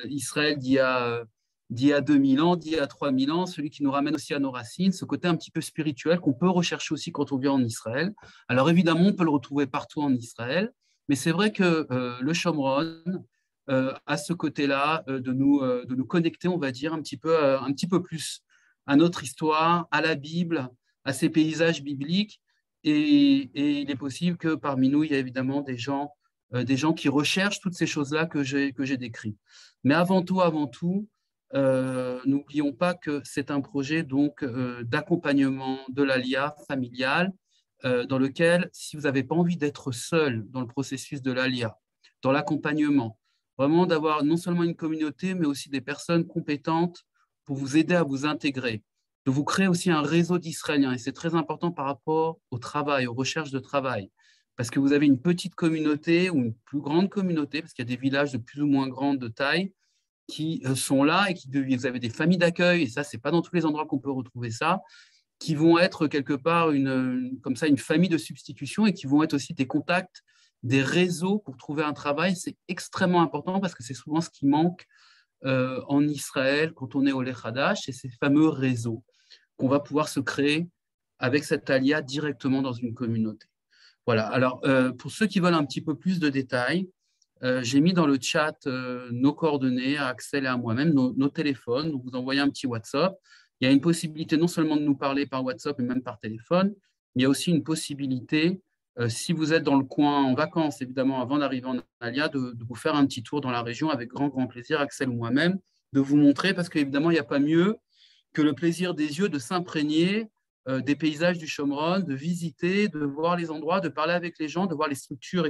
Israël d'il y a 2000 ans, d'il y a 3000 ans, celui qui nous ramène aussi à nos racines, ce côté un petit peu spirituel qu'on peut rechercher aussi quand on vient en Israël. Alors évidemment, on peut le retrouver partout en Israël, mais c'est vrai que le Shomron a ce côté-là de nous connecter, on va dire, un petit peu plus à notre histoire, à la Bible, à ces paysages bibliques. Et il est possible que parmi nous, il y a évidemment des gens qui recherchent toutes ces choses-là que j'ai décrites. Mais avant tout, n'oublions pas que c'est un projet donc d'accompagnement de l'ALIA familiale dans lequel, si vous n'avez pas envie d'être seul dans le processus de l'ALIA, dans l'accompagnement, vraiment d'avoir non seulement une communauté, mais aussi des personnes compétentes pour vous aider à vous intégrer, de vous créer aussi un réseau d'Israéliens. Et c'est très important par rapport au travail, aux recherches de travail, parce que vous avez une petite communauté ou une plus grande communauté, parce qu'il y a des villages de plus ou moins grande taille, qui sont là et vous avez des familles d'accueil, et ça, c'est pas dans tous les endroits qu'on peut retrouver ça, qui vont être quelque part comme ça, une famille de substitution et qui vont être aussi des contacts, des réseaux pour trouver un travail. C'est extrêmement important parce que c'est souvent ce qui manque en Israël quand on est au Lech Hadash, c'est ces fameux réseaux qu'on va pouvoir se créer avec cette alia directement dans une communauté. Voilà. Alors, pour ceux qui veulent un petit peu plus de détails, j'ai mis dans le chat nos coordonnées à Axel et à moi-même, nos téléphones. Donc, vous envoyez un petit WhatsApp. Il y a une possibilité non seulement de nous parler par WhatsApp, mais même par téléphone. Mais il y a aussi une possibilité, si vous êtes dans le coin en vacances, évidemment, avant d'arriver en Alia, de vous faire un petit tour dans la région avec grand, grand plaisir, Axel ou moi-même, de vous montrer, parce qu'évidemment, il n'y a pas mieux que le plaisir des yeux de s'imprégner des paysages du Shomron, de visiter, de voir les endroits, de parler avec les gens, de voir les structures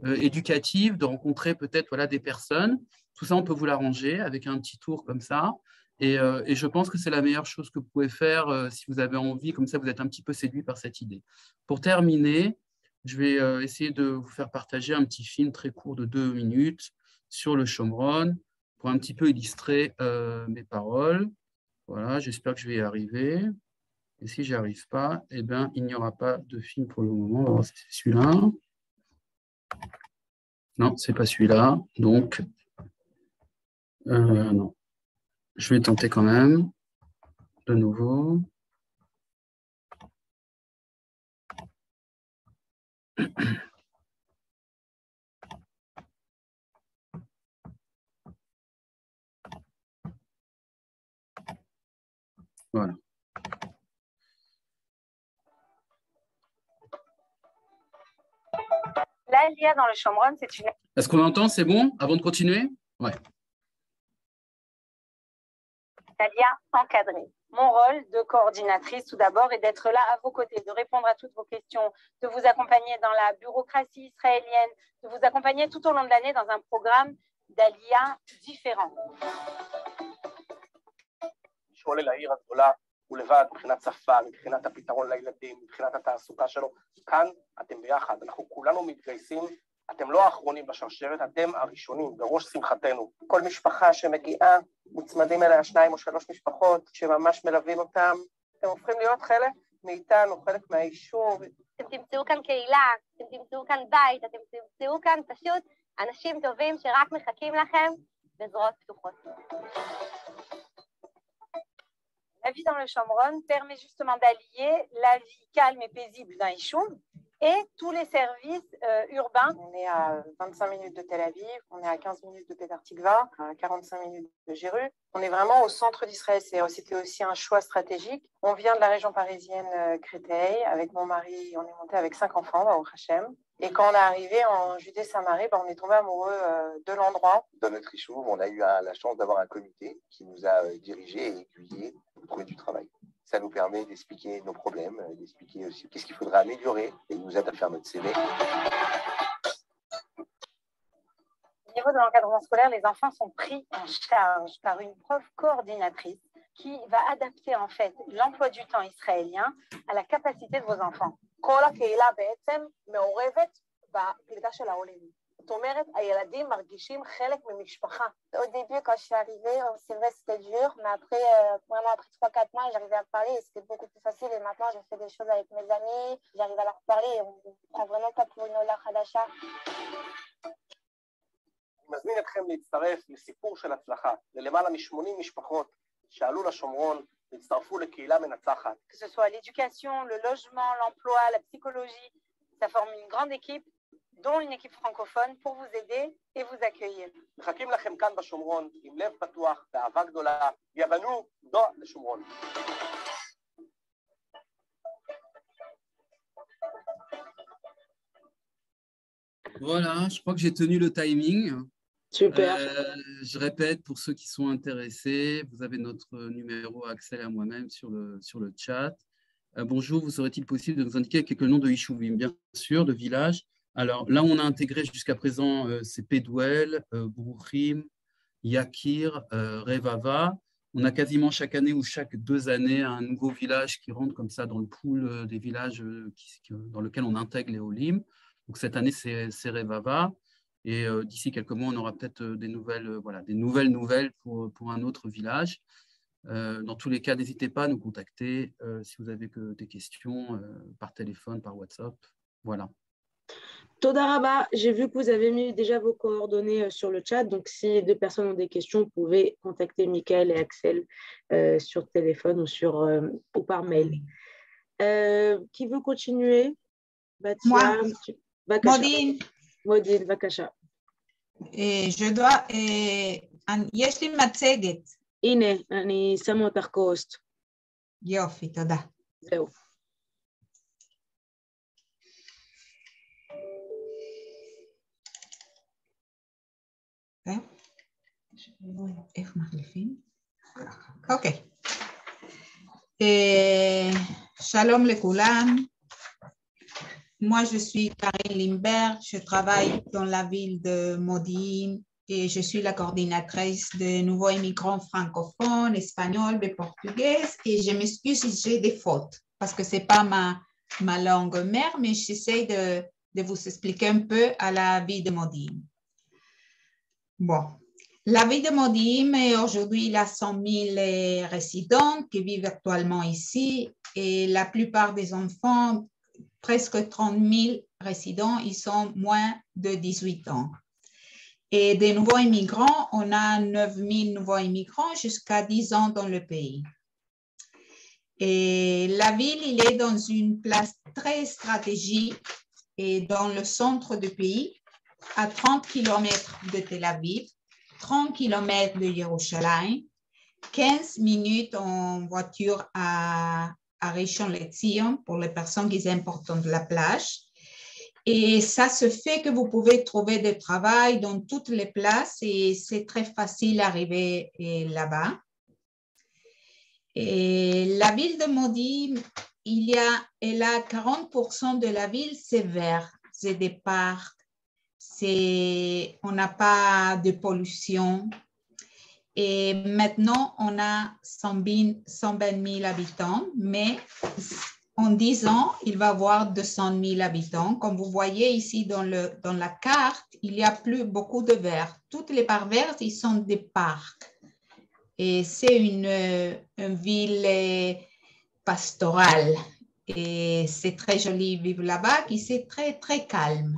éducatives, de rencontrer peut-être voilà, des personnes. Tout ça, on peut vous l'arranger avec un petit tour comme ça. Et je pense que c'est la meilleure chose que vous pouvez faire si vous avez envie, comme ça vous êtes un petit peu séduit par cette idée. Pour terminer, je vais essayer de vous faire partager un petit film très court de 2 minutes sur le Shomron pour un petit peu illustrer mes paroles. Voilà, j'espère que je vais y arriver. Et si j'y arrive pas, eh bien, il n'y aura pas de film pour le moment. On va voir si c'est celui-là. Non, c'est pas celui-là. Donc, non. Je vais tenter quand même. De nouveau. Voilà. L'Alia dans le Shomron, c'est une... Est-ce qu'on entend? C'est bon? Avant de continuer? Ouais. L'Alia encadrée. Mon rôle de coordinatrice, tout d'abord, est d'être là à vos côtés, de répondre à toutes vos questions, de vous accompagner dans la bureaucratie israélienne, de vous accompagner tout au long de l'année dans un programme d'Alia différent. ולבד, מבחינת שפה, מבחינת הפתרון לילדים, מבחינת התעסוקה שלו, כאן אתם ביחד, אנחנו כולנו מתגייסים, אתם לא האחרונים בשרשרת, אתם הראשונים, בראש שמחתנו. כל משפחה שמגיעה, מוצמדים אליה 2 או 3 משפחות, שממש מלווים אותם, הם הופכים להיות חלק מאיתנו, חלק מהיישוב. אתם תמצאו כאן קהילה, אתם תמצאו כאן בית, אתם תמצאו כאן פשוט אנשים טובים שרק מחכים לכם בזרועות פתוחות. La vie dans le Shomron permet justement d'allier la vie calme et paisible d'un Yishuv et tous les services urbains. On est à 25 minutes de Tel Aviv, on est à 15 minutes de Petah Tikva, à 45 minutes de Jéru. On est vraiment au centre d'Israël. C'était aussi un choix stratégique. On vient de la région parisienne Créteil. Avec mon mari, on est monté avec 5 enfants, au Hachem. Et quand on est arrivé en Judée-Samarie, on est tombé amoureux de l'endroit. Dans notre Yishuv, on a eu la chance d'avoir un comité qui nous a dirigés et aiguillés pour trouver du travail. Ça nous permet d'expliquer nos problèmes, d'expliquer aussi qu'est-ce qu'il faudrait améliorer et nous aide à faire notre CV. Au niveau de l'encadrement scolaire, les enfants sont pris en charge par une prof coordinatrice qui va adapter en fait l'emploi du temps israélien à la capacité de vos enfants. כל הקהילה בעצם מעורבת בקליטה של העולים. זאת אומרת, הילדים מרגישים חלק ממשפחה. Au début, quand je suis arrivée, c'est vrai, c'était dur, mais après, vraiment, après 3-4 mois, j'arrivais à parler et c'était beaucoup plus facile. Et maintenant, je fais des choses avec mes amis, j'arrive à leur parler et on ne prend vraiment pas pour une Ola Hadasha. מזמין אתכם להצטרף לסיפור של הצלחה, ללמעלה מ-80 משפחות שעלו לשומרון והצטרפו לקהילה מנצחת. Que ce soit l'éducation, le logement, l'emploi, la psychologie, ça forme une grande équipe, dont une équipe francophone, pour vous aider et vous accueillir. מחכים לכם כאן בשומרון עם לב פתוח ואהבה גדולה. יבנו דו לשומרון. Voilà, je crois que j'ai tenu le timing. Super. Je répète, pour ceux qui sont intéressés, vous avez notre numéro Axel et à moi-même sur le chat. Bonjour, vous serait-il possible de nous indiquer quelques noms de Yishouvim, bien sûr, de villages? Alors là, on a intégré jusqu'à présent, c'est Pédouel, Brouchim, Yakir, Revava. On a quasiment chaque année ou chaque 2 années un nouveau village qui rentre comme ça dans le pool des villages dans lequel on intègre les Olim. Donc cette année, c'est Revava. Et d'ici quelques mois, on aura peut-être des nouvelles pour un autre village. Dans tous les cas, n'hésitez pas à nous contacter si vous avez des questions par téléphone, par WhatsApp. Voilà. Toda Rabba, j'ai vu que vous avez mis déjà vos coordonnées sur le chat. Donc, si 2 personnes ont des questions, vous pouvez contacter Michael et Axel sur téléphone ou par mail. Qui veut continuer? Batia, moi, Modine, Vakasha. je dois... יש לי מצגת. הנה, אני שמה אותך כהוסט. יופי, תודה. זהו. איך מחליפים? אוקיי. שלום לכולם. Moi, je suis Karine Limberg, je travaille dans la ville de Modine et je suis la coordinatrice de nouveaux immigrants francophones, espagnols et portugais. Et je m'excuse si j'ai des fautes parce que ce n'est pas ma langue mère, mais j'essaie de vous expliquer un peu à la ville de Modine. Bon, la ville de Modine, aujourd'hui, il y a 100 000 résidents qui vivent actuellement ici et la plupart des enfants, presque 30 000 résidents, ils sont moins de 18 ans. Et des nouveaux immigrants, on a 9 000 nouveaux immigrants jusqu'à 10 ans dans le pays. Et la ville, il est dans une place très stratégique et dans le centre du pays, à 30 km de Tel Aviv, 30 km de Jérusalem, 15 minutes en voiture à Rishon LeZion pour les personnes qui sont importantes de la plage. Et ça se fait que vous pouvez trouver du travail dans toutes les places et c'est très facile d'arriver là-bas. Et la ville de Modine, elle a 40% de la ville, c'est vert, c'est des parcs, on n'a pas de pollution. Et maintenant, on a 120 000 habitants, mais en 10 ans, il va y avoir 200 000 habitants. Comme vous voyez ici dans la carte, il n'y a plus beaucoup de verts. Toutes les parts vertes, ils sont des parcs. Et c'est une ville pastorale. Et c'est très joli de vivre là-bas, qui c'est très, très calme.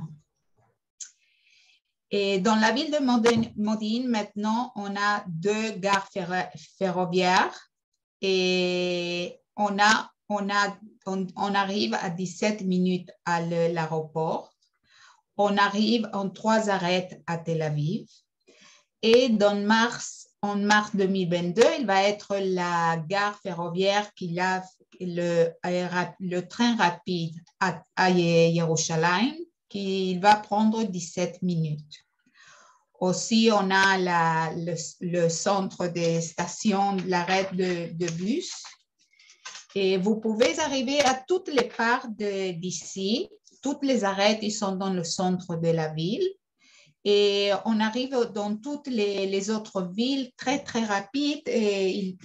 Et dans la ville de Modine, maintenant, on a 2 gares ferroviaires et on arrive à 17 minutes à l'aéroport. On arrive en 3 arrêts à Tel Aviv. Et en mars 2022, il va être la gare ferroviaire qui a le train rapide à Jérusalem, qui va prendre 17 minutes. Aussi, on a le centre des stations, l'arrêt de bus. Et vous pouvez arriver à toutes les parts d'ici. Toutes les arrêts, ils sont dans le centre de la ville. Et on arrive dans toutes les autres villes très, très rapide. Et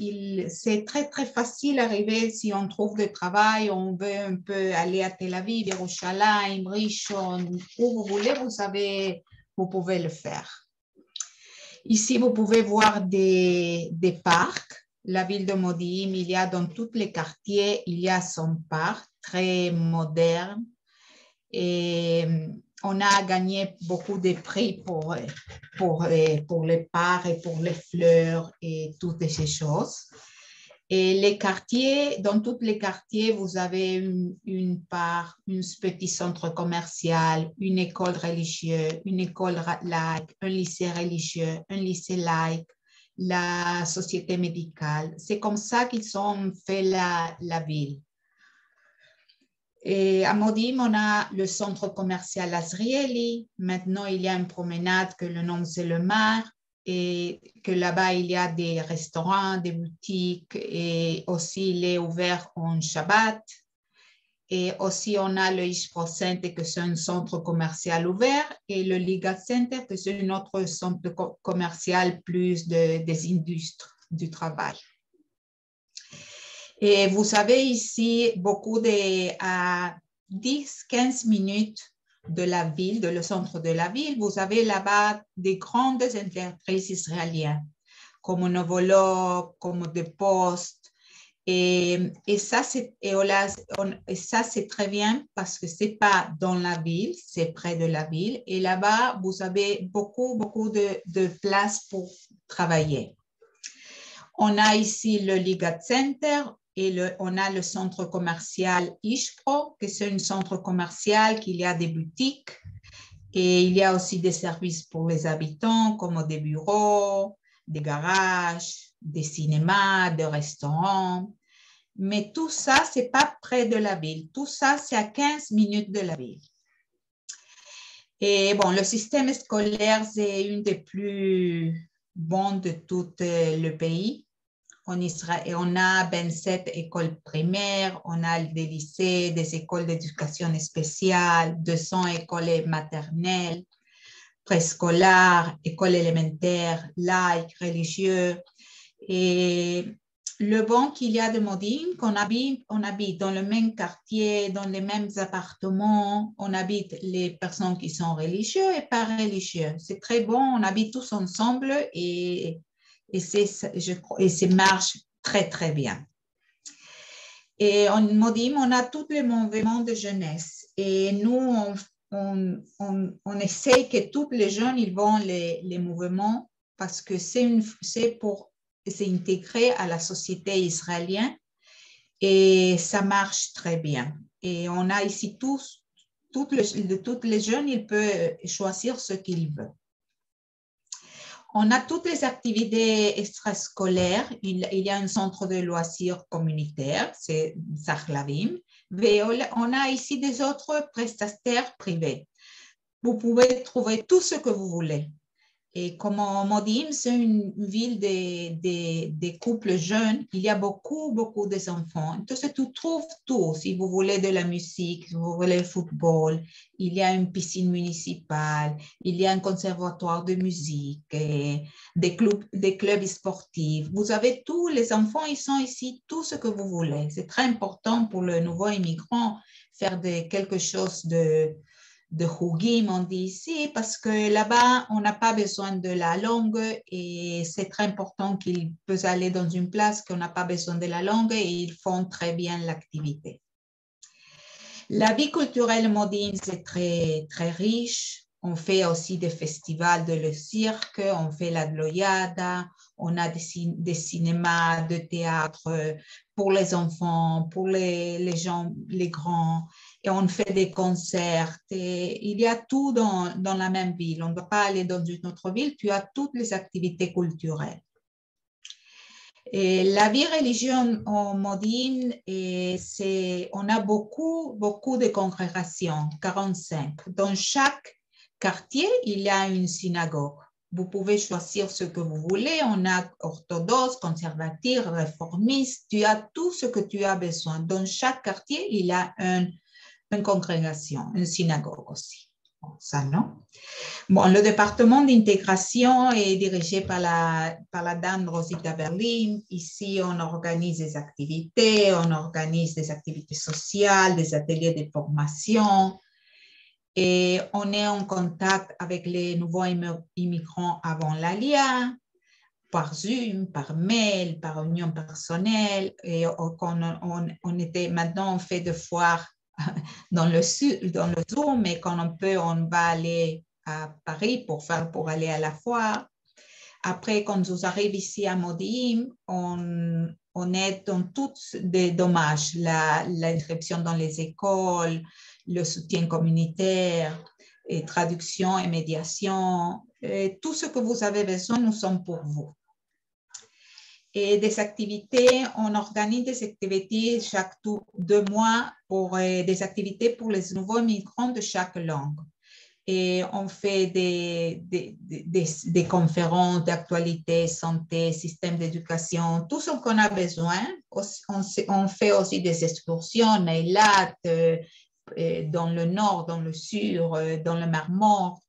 c'est très, très facile d'arriver si on trouve du travail. On veut un peu aller à Tel Aviv, Yerushalayim, Rishon, où vous voulez, vous pouvez le faire. Ici, vous pouvez voir des parcs. La ville de Modine, il y a dans tous les quartiers, il y a son parc très moderne. Et on a gagné beaucoup de prix pour les parcs et pour les fleurs et toutes ces choses. Et les quartiers, dans tous les quartiers, vous avez une part, un petit centre commercial, une école religieuse, une école laïque, un lycée religieux, un lycée laïque, la société médicale. C'est comme ça qu'ils ont fait la ville. Et à Modim, on a le centre commercial Azrieli. Maintenant, il y a une promenade que le nom c'est le Mar et que là-bas, il y a des restaurants, des boutiques et aussi il est ouvert en Shabbat. Et aussi, on a le Ishpro Center, que c'est un centre commercial ouvert, et le Liga Center, que c'est un autre centre commercial plus des industries du travail. Et vous avez ici beaucoup à 10-15 minutes de la ville, le centre de la ville, vous avez là-bas des grandes entreprises israéliennes, comme Novolo, comme The Post. Et ça, c'est très bien parce que ce n'est pas dans la ville, c'est près de la ville. Et là-bas, vous avez beaucoup de places pour travailler. On a ici le Liga Center et on a le centre commercial Ishpro, que c'est un centre commercial qu'il y a des boutiques et il y a aussi des services pour les habitants comme des bureaux, des garages, des cinémas, des restaurants. Mais tout ça, ce n'est pas près de la ville. Tout ça, c'est à 15 minutes de la ville. Et bon, le système scolaire, c'est une des plus bons de tout le pays. En Israël, on a 27 écoles primaires, on a des lycées, des écoles d'éducation spéciale, 200 écoles maternelles, préscolaires, écoles élémentaires, laïques, religieux. Et le bon qu'il y a de Modim, on habite dans le même quartier, dans les mêmes appartements, on habite les personnes qui sont religieuses et pas religieuses. C'est très bon, on habite tous ensemble et ça marche très, très bien. Et en Modim, on a tous les mouvements de jeunesse. Et nous, on essaye que tous les jeunes, ils vont les mouvements parce que c'est pour s'intégrer à la société israélienne et ça marche très bien. Et on a ici tous les jeunes, ils peuvent choisir ce qu'ils veulent. On a toutes les activités extrascolaires. Il y a un centre de loisirs communautaire, c'est Sahlavim. Mais on a ici des autres prestataires privés. Vous pouvez trouver tout ce que vous voulez. Et comme Modim, c'est une ville des couples jeunes, il y a beaucoup d'enfants. Donc, tu trouves tout. Si vous voulez de la musique, si vous voulez le football, il y a une piscine municipale, il y a un conservatoire de musique, des clubs sportifs. Vous avez tous les enfants, ils sont ici, tout ce que vous voulez. C'est très important pour le nouveau immigrant faire quelque chose de Hugim, on dit ici, parce que là-bas, on n'a pas besoin de la langue et c'est très important qu'ils peuvent aller dans une place qu'on n'a pas besoin de la langue et ils font très bien l'activité. La vie culturelle Modim, c'est très, très riche. On fait aussi des festivals de le cirque, on fait la Gloyada, on a des cinémas, de théâtre pour les enfants, pour les gens, les grands, et on fait des concerts. Et il y a tout dans la même ville. On ne doit pas aller dans une autre ville, tu as toutes les activités culturelles. Et la vie religieuse en Modim, on a beaucoup de congrégations, 45. Dans chaque quartier, il y a une synagogue. Vous pouvez choisir ce que vous voulez. On a orthodoxe, conservatif, réformiste. Tu as tout ce que tu as besoin. Dans chaque quartier, il y a une congrégation, une synagogue aussi. Bon, ça, non? Bon, le département d'intégration est dirigé par la dame Rosita Berlin. Ici, on organise des activités, sociales, des ateliers de formation. Et on est en contact avec les nouveaux immigrants avant l'ALIA, par Zoom, par mail, par réunion personnelle. Et maintenant, on fait des foires dans le Zoom, mais quand on peut, on va aller à Paris pour aller à la foire. Après, quand vous arrivez ici à Modi'in, on aide dans tous les dommages, l'inscription dans les écoles, le soutien communautaire, et traduction et médiation. Et tout ce que vous avez besoin, nous sommes pour vous. Et des activités, on organise des activités chaque 2 mois pour des activités pour les nouveaux migrants de chaque langue. Et on fait des conférences d'actualité, santé, système d'éducation, tout ce qu'on a besoin. On fait aussi des excursions, Eilat, dans le nord, dans le sud, dans le Mar Morte.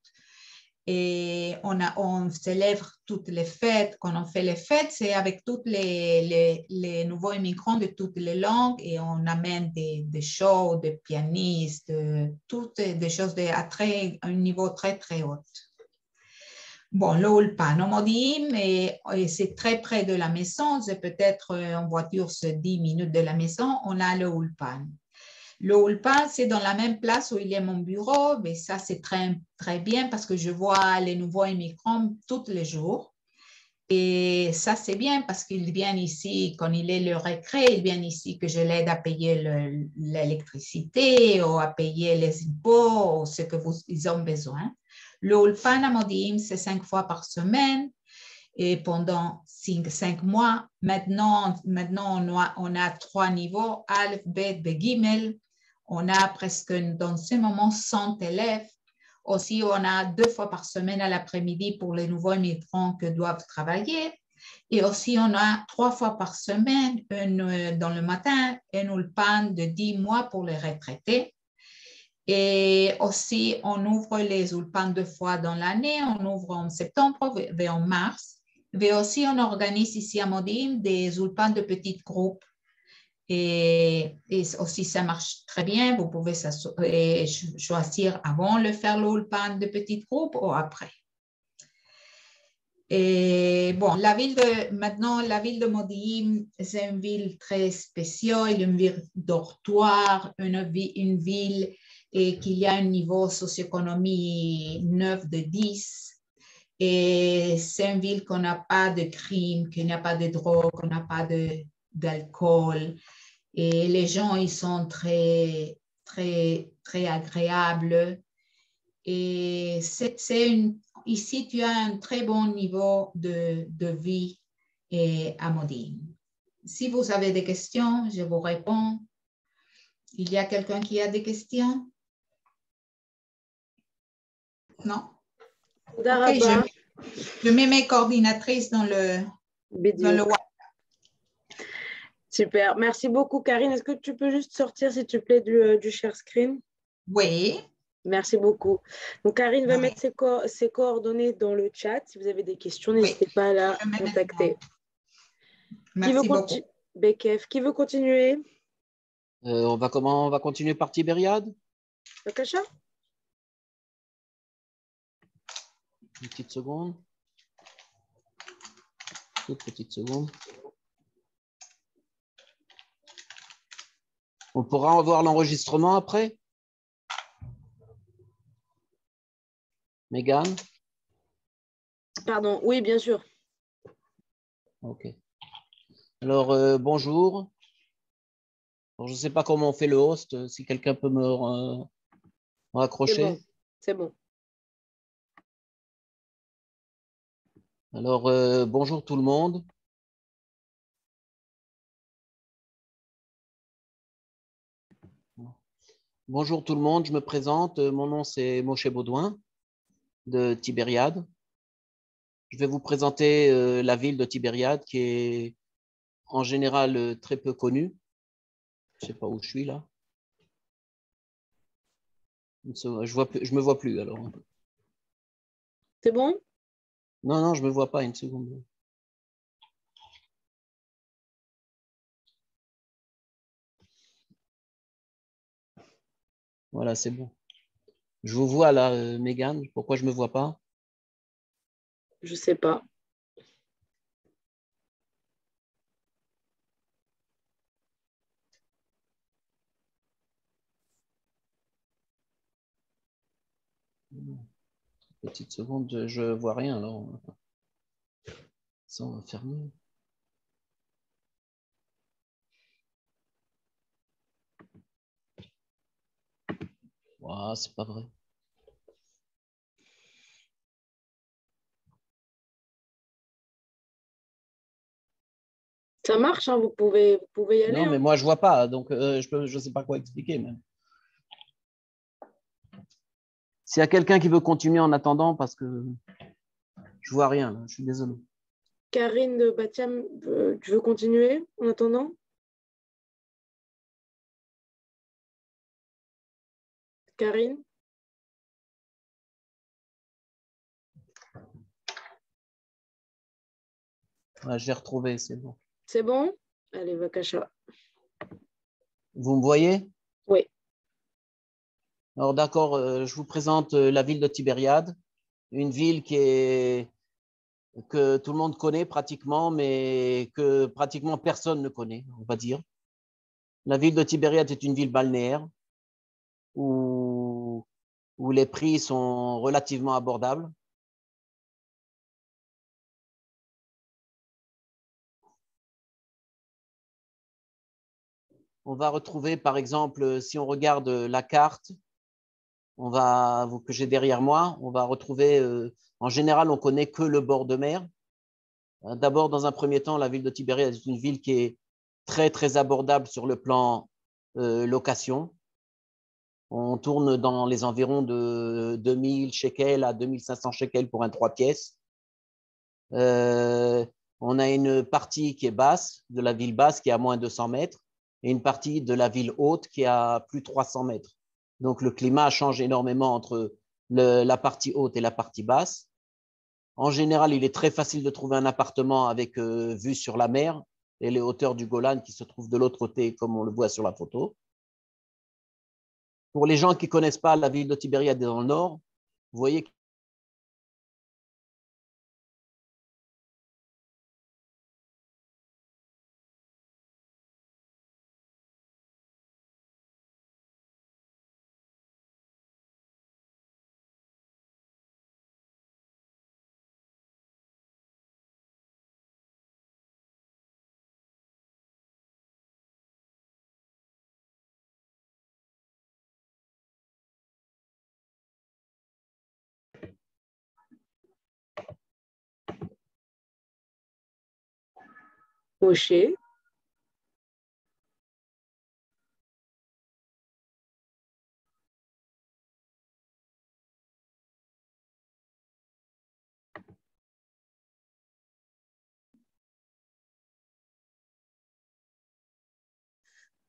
Et on célèbre toutes les fêtes. Quand on fait les fêtes, c'est avec tous les nouveaux immigrants de toutes les langues et on amène des shows, des pianistes, toutes des choses à un niveau très, très haut. Bon, le Ulpan, au Modi'in, c'est très près de la maison, c'est peut-être en voiture, c'est 10 minutes de la maison, on a le Ulpan. Le Ulpan, c'est dans la même place où il y a mon bureau, mais ça, c'est très, très bien parce que je vois les nouveaux immigrants tous les jours. Et ça, c'est bien parce qu'ils viennent ici, quand il est le récré, ils viennent ici que je l'aide à payer l'électricité ou à payer les impôts ou ce qu'ils ont besoin. Le Ulpan à Modi'in, c'est 5 fois par semaine et pendant 5 mois. Maintenant on a 3 niveaux, Aleph, Bet, Gimel. On a presque dans ce moment 100 élèves. Aussi, on a 2 fois par semaine à l'après-midi pour les nouveaux migrants qui doivent travailler. Et aussi, on a 3 fois par semaine, dans le matin, un ulpan de 10 mois pour les retraités. Et aussi, on ouvre les ulpans 2 fois dans l'année. On ouvre en septembre et en mars. Mais aussi, on organise ici à Modi'in des ulpans de petits groupes. Et aussi, ça marche très bien. Vous pouvez choisir avant de faire l'ulpan de petits groupes ou après. Et bon, maintenant, la ville de Modi'in, c'est une ville très spéciale, une ville dortoir, une ville et qu'il y a un niveau socio-économique 9 de 10. Et c'est une ville qu'on n'a pas de crime, qu'il n'y a pas de drogue, qu'on n'a pas d'alcool. Et les gens, ils sont très, très, très agréables. Et ici, tu as un très bon niveau de vie à Modi'in. Si vous avez des questions, je vous réponds. Il y a quelqu'un qui a des questions? Non? Ok, je mets mes coordinatrices dans le WhatsApp. Super. Merci beaucoup, Karine. Est-ce que tu peux juste sortir, s'il te plaît, du share screen? Oui. Merci beaucoup. Donc, Karine va mettre ses coordonnées dans le chat. Si vous avez des questions, n'hésitez pas à la contacter. Merci beaucoup. Bekef, qui veut continuer? On va continuer par Tibériade. Nakacha? Une petite seconde. Toute petite seconde. On pourra avoir l'enregistrement après? Mégane? Pardon, oui, bien sûr. Ok. Alors, bonjour. Alors, je ne sais pas comment on fait le host, si quelqu'un peut me raccrocher. C'est bon. Alors, bonjour tout le monde. Bonjour tout le monde, je me présente. Mon nom, c'est Moshe Baudouin de Tibériade. Je vais vous présenter la ville de Tibériade qui est en général très peu connue. Je ne sais pas où je suis là. Je me vois plus alors. C'est bon? Non, je ne me vois pas, une seconde. Voilà, c'est bon. Je vous vois là, Mégane. Pourquoi je ne me vois pas? Je ne sais pas. Petite seconde, je vois rien là. Ça, on va fermer. Wow, c'est pas vrai. Ça marche, hein, vous pouvez y aller. Non, mais Hein. moi, je vois pas, donc je sais pas quoi expliquer même. S'il y a quelqu'un qui veut continuer en attendant, parce que je vois rien, là, je suis désolé. Karine de Batiam, tu veux continuer en attendant? Karine? Ouais, j'ai retrouvé, c'est bon. C'est bon? Allez, Vakasha. Vous me voyez? Oui. Alors d'accord, je vous présente la ville de Tibériade, une ville que tout le monde connaît pratiquement, mais que pratiquement personne ne connaît, on va dire. La ville de Tibériade est une ville balnéaire où les prix sont relativement abordables. On va retrouver, par exemple, si on regarde la carte que j'ai derrière moi, on va retrouver, en général, on connaît que le bord de mer. D'abord, dans un premier temps, la ville de Tibériade est une ville qui est très, très abordable sur le plan location. On tourne dans les environs de 2000 shekels à 2500 shekels pour un 3 pièces. On a une partie qui est basse, de la ville basse, qui est à moins 200 mètres, et une partie de la ville haute qui est à plus de 300 mètres. Donc, le climat change énormément entre la partie haute et la partie basse. En général, il est très facile de trouver un appartement avec vue sur la mer et les hauteurs du Golan qui se trouvent de l'autre côté, comme on le voit sur la photo. Pour les gens qui ne connaissent pas la ville de Tibériade dans le nord, vous voyez Moshe.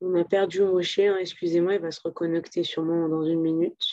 On a perdu Moshe, hein, excusez-moi, il va se reconnecter sûrement dans une minute.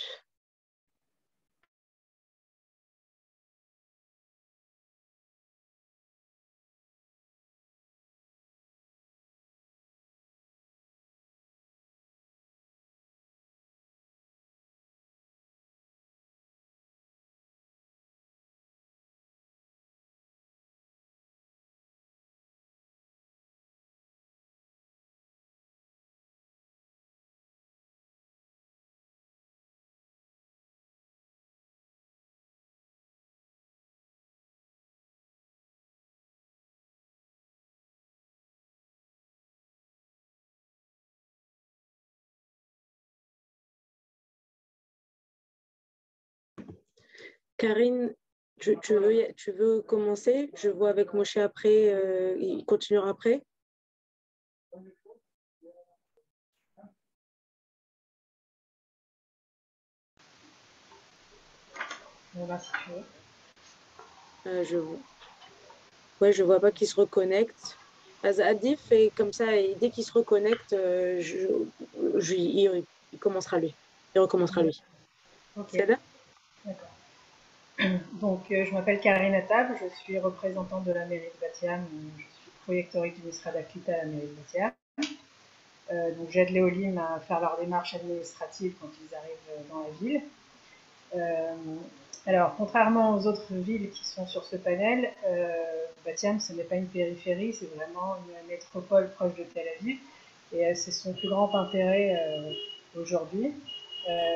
Karine, tu veux commencer? Je vois avec Moshe après, il continuera après. Si tu veux. Je vois pas qu'il se reconnecte. Adif, et comme ça, et dès qu'il se reconnecte, il commencera lui. Il recommencera lui. Ok. C'est là? D'accord. Donc, je m'appelle Karine Attab, je suis représentante de la mairie de Bat-Yam, je suis proyectoriste du ministère d'Aklita à la mairie de Bat-Yam. Donc, j'aide les Olim à faire leurs démarches administratives quand ils arrivent dans la ville. Alors, contrairement aux autres villes qui sont sur ce panel, Bat-Yam, ce n'est pas une périphérie, c'est vraiment une métropole proche de Tel Aviv, et c'est son plus grand intérêt aujourd'hui.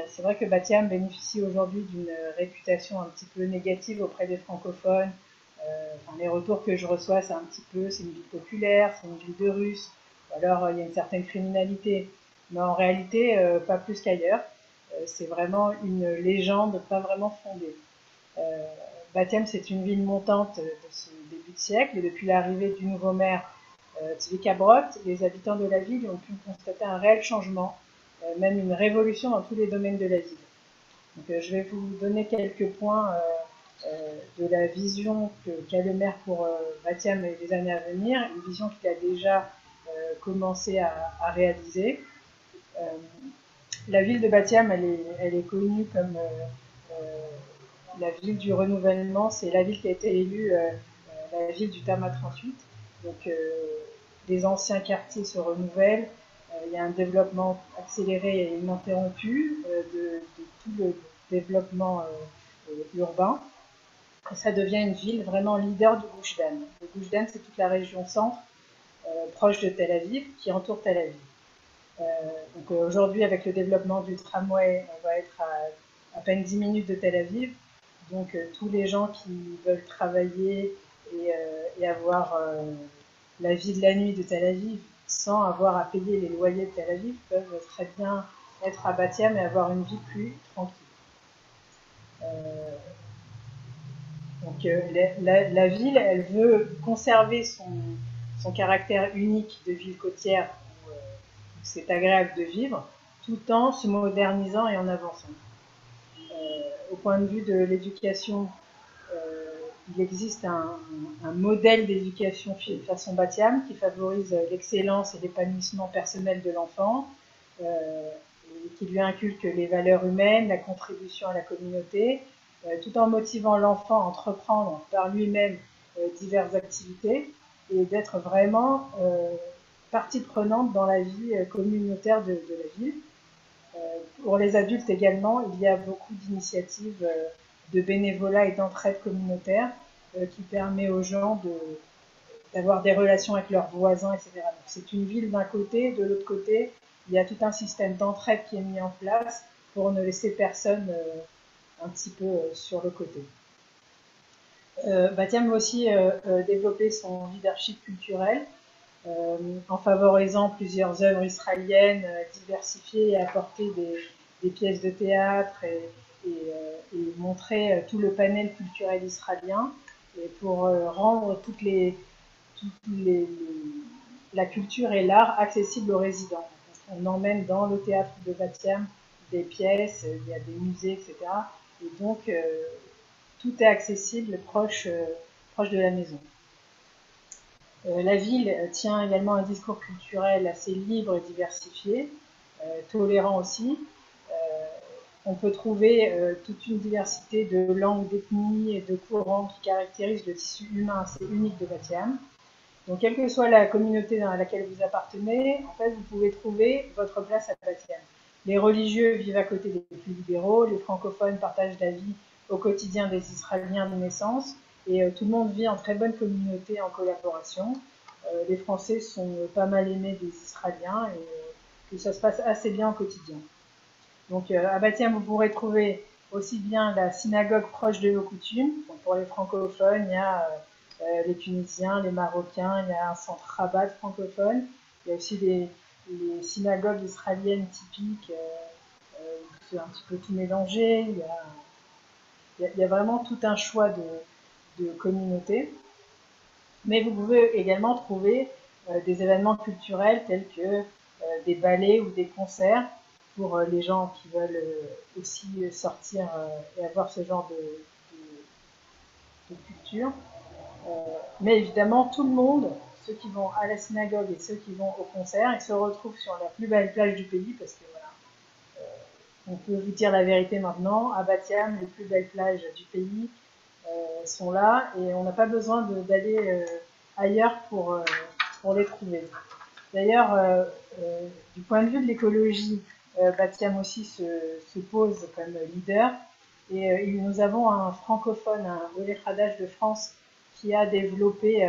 C'est vrai que Bat-Yam bénéficie aujourd'hui d'une réputation un petit peu négative auprès des francophones. Les retours que je reçois, c'est un petit peu, c'est une ville populaire, c'est une ville de Russes, ou alors il y a une certaine criminalité. Mais en réalité, pas plus qu'ailleurs. C'est vraiment une légende pas vraiment fondée. Bat-Yam, c'est une ville montante de ce début de siècle, et depuis l'arrivée du nouveau maire Tzvika Brot, les habitants de la ville ont pu constater un réel changement, même une révolution dans tous les domaines de la ville. Donc, je vais vous donner quelques points de la vision qu'a le maire pour Bat-Yam et les années à venir, une vision qu'il a déjà commencé à réaliser. La ville de Bat-Yam, elle est connue comme la ville du renouvellement. C'est la ville qui a été élue la ville du Tama 38. Donc, les anciens quartiers se renouvellent. Il y a un développement accéléré et ininterrompu de tout le développement urbain. Ça devient une ville vraiment leader du Gush Dan. Le Gush Dan, c'est toute la région centre, proche de Tel Aviv, qui entoure Tel Aviv. Donc aujourd'hui, avec le développement du tramway, on va être à peine 10 minutes de Tel Aviv. Donc tous les gens qui veulent travailler et avoir la vie de la nuit de Tel Aviv sans avoir à payer les loyers de Tel Aviv peuvent très bien être à Bat-Yam et avoir une vie plus tranquille. Donc la ville, elle veut conserver son caractère unique de ville côtière où c'est agréable de vivre, tout en se modernisant et en avançant. Au point de vue de l'éducation, il existe un modèle d'éducation façon Bat-Yam qui favorise l'excellence et l'épanouissement personnel de l'enfant, et qui lui inculque les valeurs humaines, la contribution à la communauté, tout en motivant l'enfant à entreprendre par lui-même diverses activités et d'être vraiment partie prenante dans la vie communautaire de la ville. Pour les adultes également, il y a beaucoup d'initiatives de bénévolat et d'entraide communautaire qui permet aux gens d'avoir des relations avec leurs voisins, etc. Donc, c'est une ville d'un côté, de l'autre côté, il y a tout un système d'entraide qui est mis en place pour ne laisser personne un petit peu sur le côté. Bat-Yam va aussi développer son leadership culturel en favorisant plusieurs œuvres israéliennes diversifiées et apporter des pièces de théâtre et montrer tout le panel culturel israélien et pour rendre la culture et l'art accessibles aux résidents. On emmène dans le théâtre de Bat-Yam des pièces, il y a des musées, etc. Et donc, tout est accessible, proche de la maison. La ville tient également un discours culturel assez libre et diversifié, tolérant aussi. On peut trouver toute une diversité de langues, d'ethnies et de courants qui caractérisent le tissu humain assez unique de Bat-Yam. Donc, quelle que soit la communauté dans laquelle vous appartenez, en fait, vous pouvez trouver votre place à Bat-Yam. Les religieux vivent à côté des plus libéraux, les francophones partagent la vie au quotidien des Israéliens de naissance, et tout le monde vit en très bonne communauté, en collaboration. Les Français sont pas mal aimés des Israéliens et ça se passe assez bien au quotidien. Donc à Bat-Yam, vous pourrez trouver aussi bien la synagogue proche de vos coutumes. Donc, pour les francophones, il y a les Tunisiens, les Marocains, il y a un centre rabat francophone. Il y a aussi les synagogues israéliennes typiques, c'est un petit peu tout mélangé. Il y a vraiment tout un choix de communautés. Mais vous pouvez également trouver des événements culturels tels que des ballets ou des concerts pour les gens qui veulent aussi sortir et avoir ce genre de culture. Mais évidemment, tout le monde, ceux qui vont à la synagogue et ceux qui vont au concert, ils se retrouvent sur la plus belle plage du pays parce que voilà, on peut vous dire la vérité maintenant, à Bat-Yam, les plus belles plages du pays sont là et on n'a pas besoin d'aller ailleurs pour les trouver. D'ailleurs, du point de vue de l'écologie, Bat-Yam aussi se pose comme leader et nous avons un francophone, un Olé Khadaj de France qui a développé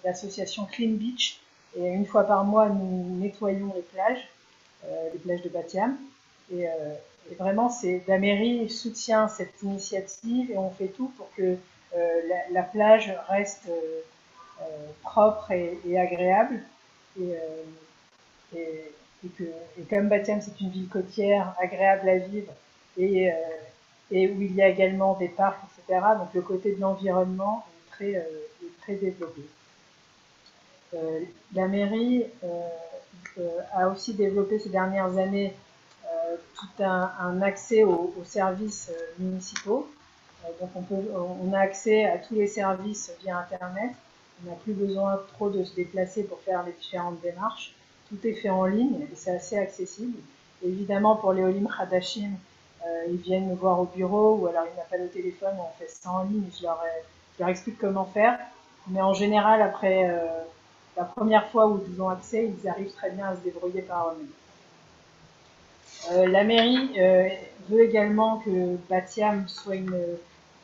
l'association Clean Beach et une fois par mois nous nettoyons les plages de Bat-Yam et vraiment, la mairie soutient cette initiative et on fait tout pour que la plage reste propre et agréable. Et comme Bat Yam, c'est une ville côtière agréable à vivre et où il y a également des parcs, etc. Donc le côté de l'environnement est très développé. La mairie a aussi développé ces dernières années tout un accès aux services municipaux. Donc on a accès à tous les services via Internet. On n'a plus besoin trop de se déplacer pour faire les différentes démarches. Tout est fait en ligne et c'est assez accessible. Et évidemment, pour les Olim Hadashim, ils viennent me voir au bureau ou alors ils m'appellent au téléphone, on fait ça en ligne, je leur explique comment faire. Mais en général, après la première fois où ils ont accès, ils arrivent très bien à se débrouiller par eux-mêmes. La mairie veut également que Bat Yam soit une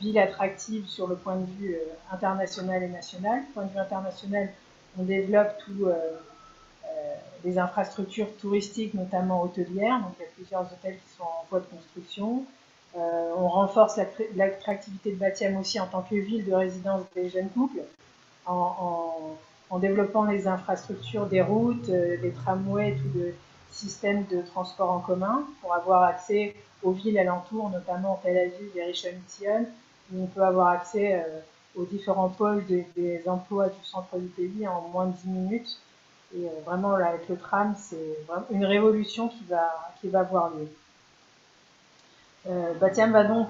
ville attractive sur le point de vue international et national. Du point de vue international, on développe tout les infrastructures touristiques, notamment hôtelières. Donc, il y a plusieurs hôtels qui sont en voie de construction. On renforce l'attractivité de Bat Yam aussi en tant que ville de résidence des jeunes couples, en développant les infrastructures des routes, des tramways, tout le système de transport en commun pour avoir accès aux villes alentours, notamment Tel Aviv et Rishon LeZion, où on peut avoir accès aux différents pôles des emplois du centre du pays en moins de 10 minutes. Et vraiment, là, avec le tram, c'est une révolution qui va avoir lieu. Bat Yam va donc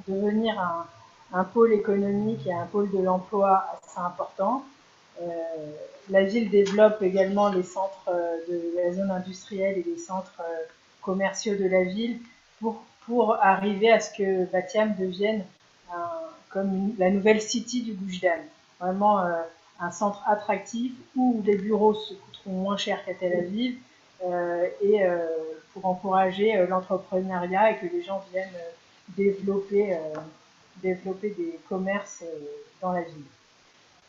devenir un pôle économique et un pôle de l'emploi assez important. La ville développe également les centres de la zone industrielle et les centres commerciaux de la ville pour arriver à ce que Bat Yam devienne comme la nouvelle city du Gush Dan. Vraiment un centre attractif où les bureaux se coûteront moins cher qu'à Tel Aviv et pour encourager l'entrepreneuriat et que les gens viennent développer des commerces dans la ville.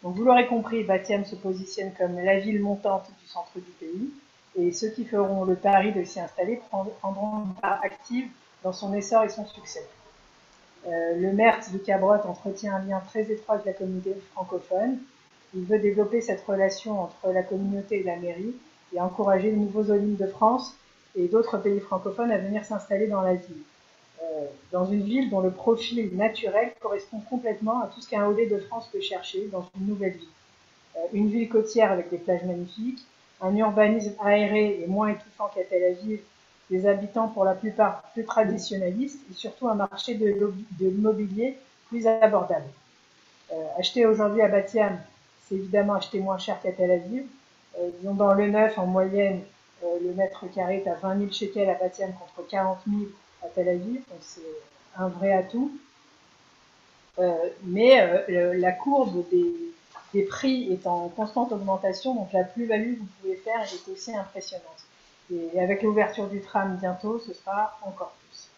Donc vous l'aurez compris, Bat Yam se positionne comme la ville montante du centre du pays et ceux qui feront le pari de s'y installer prendront une part active dans son essor et son succès. Le maire de Cabrot entretient un lien très étroit avec la communauté francophone. Il veut développer cette relation entre la communauté et la mairie et encourager les nouveaux Olim de France et d'autres pays francophones à venir s'installer dans la ville. Dans une ville dont le profil naturel correspond complètement à tout ce qu'un Olé de France peut chercher dans une nouvelle ville. Une ville côtière avec des plages magnifiques, un urbanisme aéré et moins étouffant qu'à Tel Aviv, des habitants pour la plupart plus traditionnalistes et surtout un marché de l'immobilier plus abordable. Acheter aujourd'hui à Bat Yam, c'est évidemment acheter moins cher qu'à Tel Aviv. Disons dans le neuf, en moyenne, le mètre carré est à 20 000 shekels à Bat Yam contre 40 000 à Tel Aviv, donc c'est un vrai atout. Mais la courbe des prix est en constante augmentation, donc la plus-value que vous pouvez faire est aussi impressionnante. Et avec l'ouverture du tram bientôt, ce sera encore plus.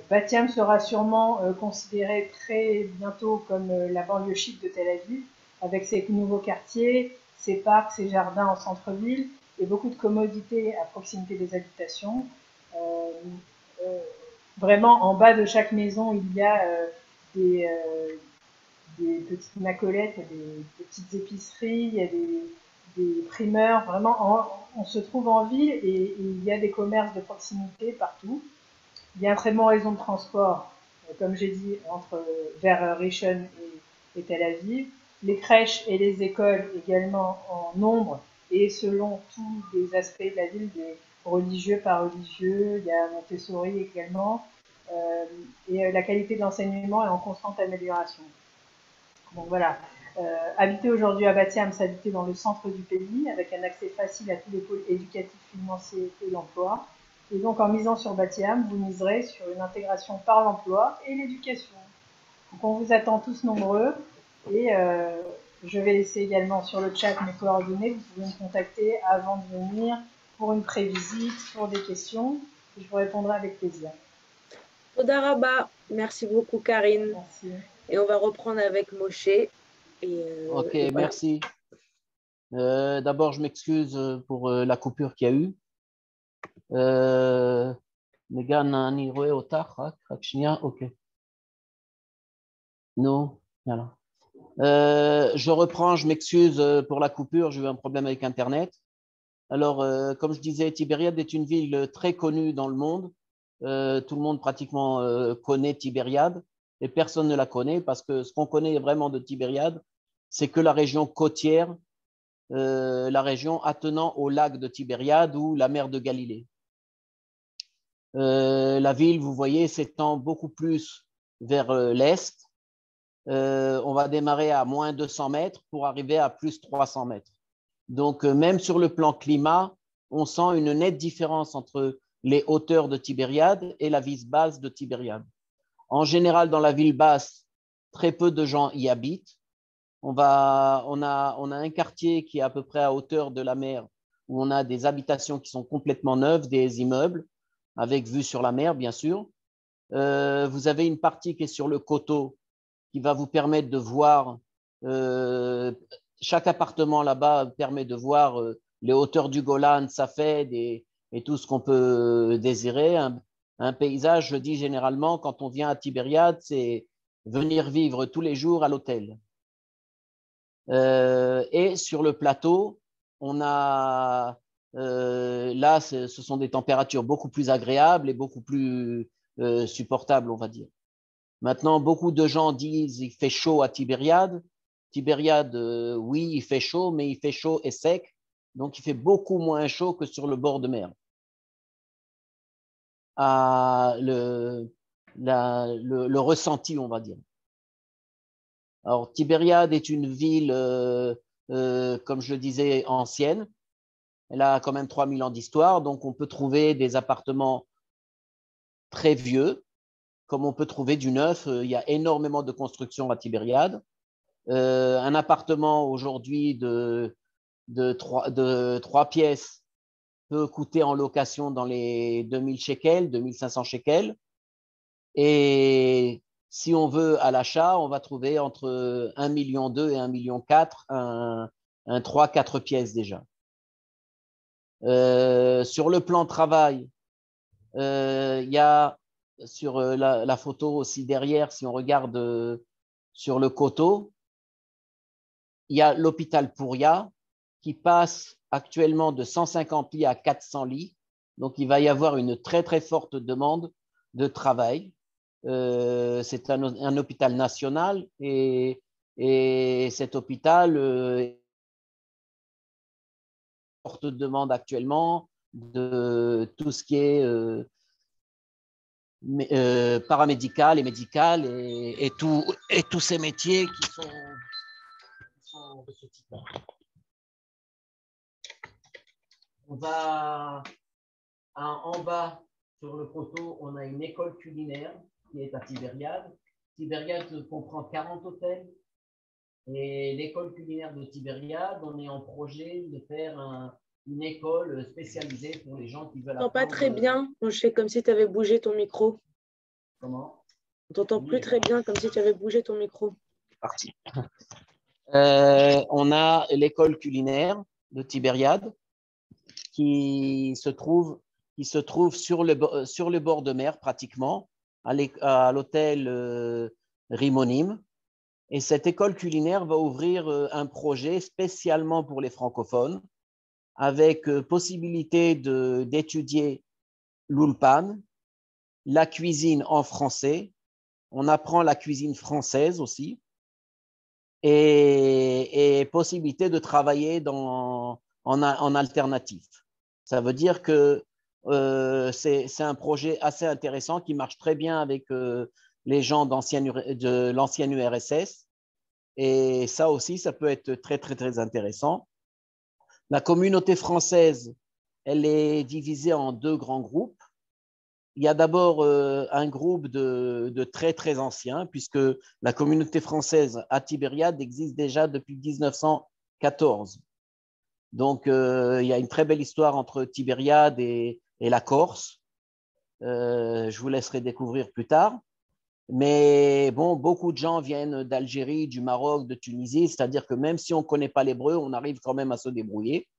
Bat Yam sera sûrement considéré très bientôt comme la banlieue chic de Tel Aviv, avec ses nouveaux quartiers, ses parcs, ses jardins en centre-ville et beaucoup de commodités à proximité des habitations. Vraiment, en bas de chaque maison, il y a des petites macolettes, des petites épiceries, il y a des primeurs. Vraiment, on se trouve en ville et il y a des commerces de proximité partout. Il y a un très bon réseau de transport, comme j'ai dit, vers Rishon et Tel Aviv. Les crèches et les écoles également en nombre et selon tous les aspects de la ville, des religieux, pas religieux. Il y a Montessori également. Et la qualité de l'enseignement est en constante amélioration. Donc voilà, habiter aujourd'hui à Bat Yam, c'est habiter dans le centre du pays, avec un accès facile à tous les pôles éducatifs, financiers et l'emploi. Et donc en misant sur Bat Yam, vous miserez sur une intégration par l'emploi et l'éducation. Donc on vous attend tous nombreux et je vais laisser également sur le chat mes coordonnées. Vous pouvez me contacter avant de venir pour une prévisite, pour des questions. Et je vous répondrai avec plaisir. Toda Rabba. Merci beaucoup, Karine. Merci. Et on va reprendre avec Moshe. Ok, merci. D'abord, je m'excuse pour la coupure qu'il y a eu. Megan, אני רואה אותך, רק שנייה, אוקיי. Non, voilà. Je reprends, je m'excuse pour la coupure, j'ai eu un problème avec Internet. Alors, comme je disais, Tibériade est une ville très connue dans le monde. Tout le monde pratiquement connaît Tibériade et personne ne la connaît parce que ce qu'on connaît vraiment de Tibériade, c'est que la région côtière, la région attenant au lac de Tibériade ou la mer de Galilée. La ville, vous voyez, s'étend beaucoup plus vers l'est. On va démarrer à moins 200 mètres pour arriver à plus 300 mètres. Donc, même sur le plan climat, on sent une nette différence entre les hauteurs de Tibériade et la ville basse de Tibériade. En général, dans la ville basse, très peu de gens y habitent. On a un quartier qui est à peu près à hauteur de la mer où on a des habitations qui sont complètement neuves, des immeubles avec vue sur la mer, bien sûr. Vous avez une partie qui est sur le coteau qui va vous permettre de voir, chaque appartement là-bas permet de voir les hauteurs du Golan, Safed et tout ce qu'on peut désirer. Un paysage, je dis généralement, quand on vient à Tibériade, c'est venir vivre tous les jours à l'hôtel. Et sur le plateau, on a, là, ce sont des températures beaucoup plus agréables et beaucoup plus supportables, on va dire. Maintenant, beaucoup de gens disent qu'il fait chaud à Tibériade. Tibériade, oui, il fait chaud, mais il fait chaud et sec. Donc, il fait beaucoup moins chaud que sur le bord de mer. Le ressenti, on va dire. Alors, Tibériade est une ville, comme je le disais, ancienne. Elle a quand même 3000 ans d'histoire. Donc, on peut trouver des appartements très vieux, comme on peut trouver du neuf. Il y a énormément de constructions à Tibériade. Un appartement aujourd'hui de 3 pièces peut coûter en location dans les 2000 shekels, 2500 shekels. Et si on veut à l'achat, on va trouver entre 1,2 million et 1,4 million un 3-4 pièces déjà. Sur le plan travail, il y a sur la photo aussi derrière, si on regarde sur le coteau, il y a l'hôpital Pouria qui passe actuellement de 150 lits à 400 lits. Donc, il va y avoir une très, très forte demande de travail. C'est un hôpital national et cet hôpital forte demande actuellement de tout ce qui est paramédical et médical et tous ces métiers qui sont de ce type-là. On va en bas sur le coteau, on a une école culinaire qui est à Tibériade. Tibériade comprend 40 hôtels et l'école culinaire de Tibériade, on est en projet de faire une école spécialisée pour les gens qui veulent apprendre. Pas très bien, je fais comme si tu avais bougé ton micro. Comment? On t'entend plus très bien, comme si tu avais bougé ton micro. Parti. On a l'école culinaire de Tibériade qui se trouve sur le bord de mer pratiquement, à l'hôtel Rimonim. Et cette école culinaire va ouvrir un projet spécialement pour les francophones avec possibilité d'étudier l'ulpan, la cuisine en français. On apprend la cuisine française aussi et possibilité de travailler en alternatif. Ça veut dire que c'est un projet assez intéressant qui marche très bien avec les gens de l'ancienne URSS. Et ça aussi, ça peut être très, très, très intéressant. La communauté française, elle est divisée en 2 grands groupes. Il y a d'abord un groupe de très, très anciens, puisque la communauté française à Tibériade existe déjà depuis 1914. Donc, il y a une très belle histoire entre Tibériade et la Corse. Je vous laisserai découvrir plus tard. Mais bon, beaucoup de gens viennent d'Algérie, du Maroc, de Tunisie, c'est-à-dire que même si on ne connaît pas l'hébreu, on arrive quand même à se débrouiller.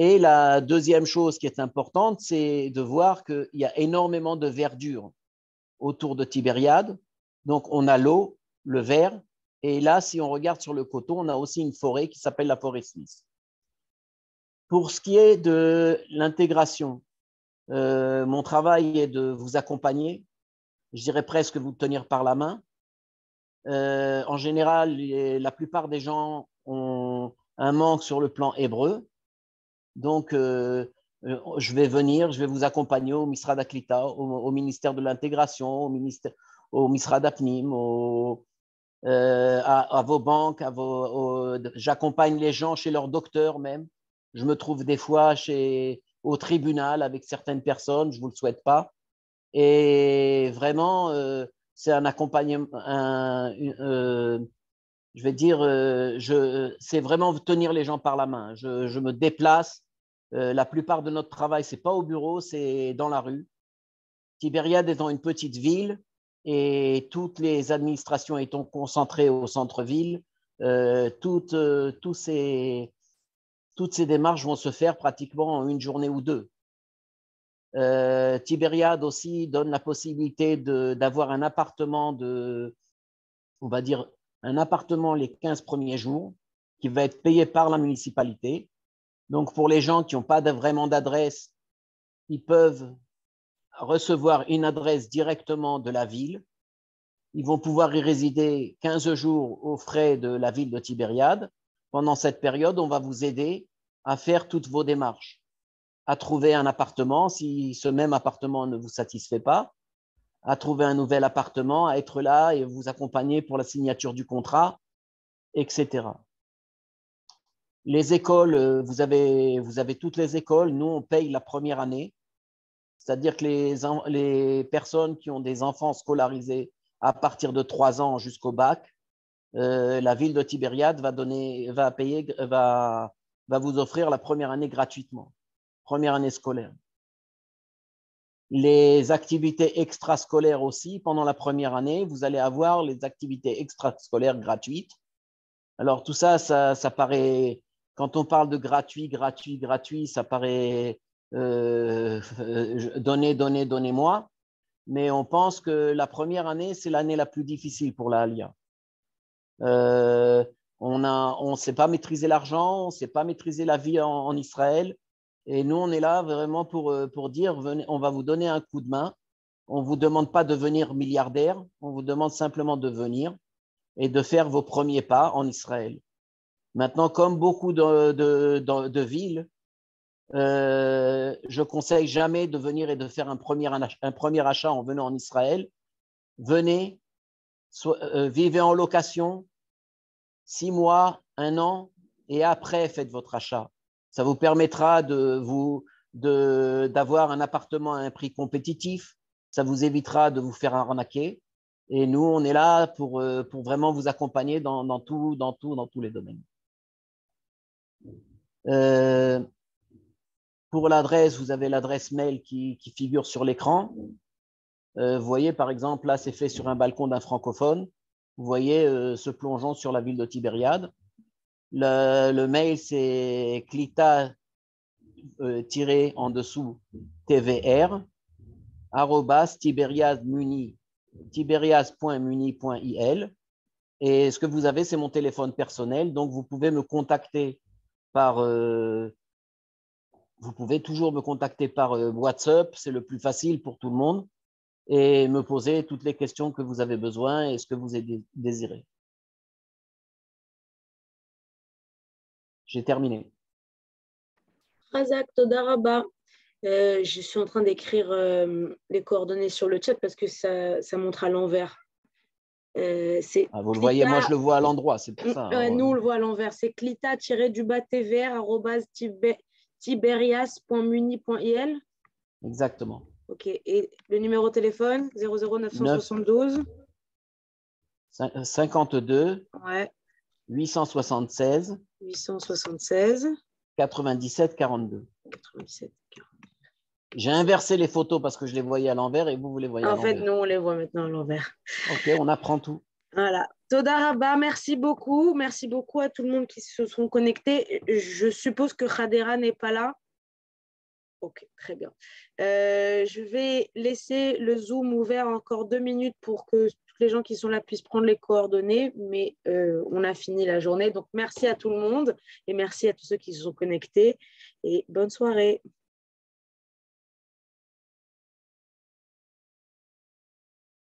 Et la deuxième chose qui est importante, c'est de voir qu'il y a énormément de verdure autour de Tibériade. Donc, on a l'eau, le vert, et là, si on regarde sur le coteau, on a aussi une forêt qui s'appelle la forêt suisse. Pour ce qui est de l'intégration, mon travail est de vous accompagner, je dirais presque vous tenir par la main. En général, la plupart des gens ont un manque sur le plan hébreu. Donc, je vais venir, je vais vous accompagner au Misrad Aklita, au ministère de l'intégration, au Misrad Apnim, à vos banques, j'accompagne les gens chez leur docteur même. Je me trouve des fois au tribunal avec certaines personnes, je ne vous le souhaite pas. Et vraiment, c'est un accompagnement, je vais dire, c'est vraiment tenir les gens par la main. Je me déplace. La plupart de notre travail, ce n'est pas au bureau, c'est dans la rue. Tibériade étant une petite ville et toutes les administrations étant concentrées au centre-ville, toutes ces démarches vont se faire pratiquement en une journée ou deux. Tibériade aussi donne la possibilité d'avoir un appartement on va dire, un appartement les 15 premiers jours qui va être payé par la municipalité. Donc, pour les gens qui n'ont pas vraiment d'adresse, ils peuvent recevoir une adresse directement de la ville. Ils vont pouvoir y résider 15 jours aux frais de la ville de Tibériade. Pendant cette période, on va vous aider à faire toutes vos démarches, à trouver un appartement si ce même appartement ne vous satisfait pas, à trouver un nouvel appartement, à être là et vous accompagner pour la signature du contrat, etc. Les écoles, vous avez toutes les écoles. Nous, on paye la première année. C'est-à-dire que les personnes qui ont des enfants scolarisés à partir de 3 ans jusqu'au bac, la ville de Tibériade va vous offrir la première année gratuitement, première année scolaire. Les activités extrascolaires aussi, pendant la première année, vous allez avoir les activités extrascolaires gratuites. Alors tout ça, ça paraît, quand on parle de gratuit, ça paraît donnez-moi. Mais on pense que la première année, c'est l'année la plus difficile pour la Aliyah. On ne sait pas maîtriser l'argent, on ne sait pas maîtriser la vie en Israël. Et nous, on est là vraiment pour dire, venez, on va vous donner un coup de main. On ne vous demande pas de devenir milliardaire, on vous demande simplement de venir et de faire vos premiers pas en Israël. Maintenant, comme beaucoup de villes, je conseille jamais de venir et de faire un premier achat en venant en Israël. Venez, vivez en location 6 mois, 1 an, et après faites votre achat. Ça vous permettra d'avoir un appartement à un prix compétitif. Ça vous évitera de vous faire arnaquer. Et nous, on est là pour vraiment vous accompagner dans tous les domaines. Pour l'adresse, vous avez l'adresse mail qui figure sur l'écran. Vous voyez, par exemple, là, c'est fait sur un balcon d'un francophone. Vous voyez, se plongeant sur la ville de Tibériade. Le mail, c'est clita en dessous tvr @tiberias.muni.il. Et ce que vous avez, c'est mon téléphone personnel. Donc, vous pouvez me contacter vous pouvez toujours me contacter par WhatsApp. C'est le plus facile pour tout le monde. Et me poser toutes les questions que vous avez besoin et ce que vous désirez. J'ai terminé. Razak, Toda Rabba. Je suis en train d'écrire les coordonnées sur le chat parce que ça montre à l'envers. Vous le voyez, moi je le vois à l'endroit, c'est pour ça. Nous, on le voit à l'envers. C'est clita-tvr@tiberias.muni.il. Exactement. Ok. Et le numéro de téléphone 00972 52 ouais. 876 97 42. J'ai inversé les photos parce que je les voyais à l'envers et vous les voyez à l'envers. En fait, nous, on les voit maintenant à l'envers. Ok, on apprend tout. Voilà. Toda Rabba, merci beaucoup. Merci beaucoup à tout le monde qui se sont connectés. Je suppose que Khadera n'est pas là. Ok, très bien. Je vais laisser le Zoom ouvert encore 2 minutes pour que tous les gens qui sont là puissent prendre les coordonnées, mais on a fini la journée. Donc, merci à tout le monde et merci à tous ceux qui se sont connectés et bonne soirée.